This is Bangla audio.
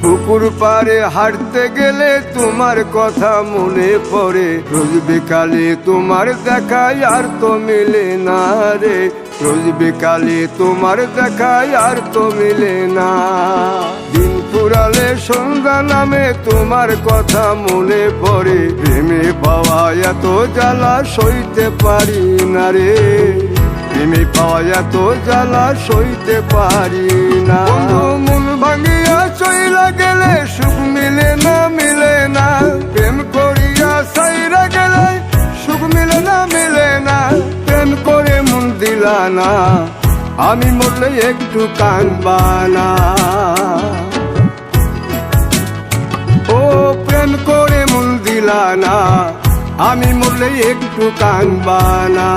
পুকুর পাড়ে হাঁটতে গেলে তোমার কথা মনে পড়ে, রোজ বিকালে তোমার দেখায় আর তো মিলে না রে, রোজ বিকালে তোমার দেখায় আর তো মিলে না। দিন ফুরালে সন্ধ্যা নামে তোমার কথা মনে পড়ে, প্রেমে পাওয়া এত জ্বালা সইতে পারি না রে, প্রেমে পাওয়া এত জ্বালা সইতে পারি না। মন ভাঙিয়া চইলা গেলে সুখ মিলে না, মিলে না, প্রেম করিয়া সাইরা গেলে সুখ মিলে না, মিলে না, প্রেম করে মন দিলা না, আমি মরলে একটু কাঁদবা না। ও প্রেম করে মন দিলা না, আমি মরলে একটু কাঁদবা না।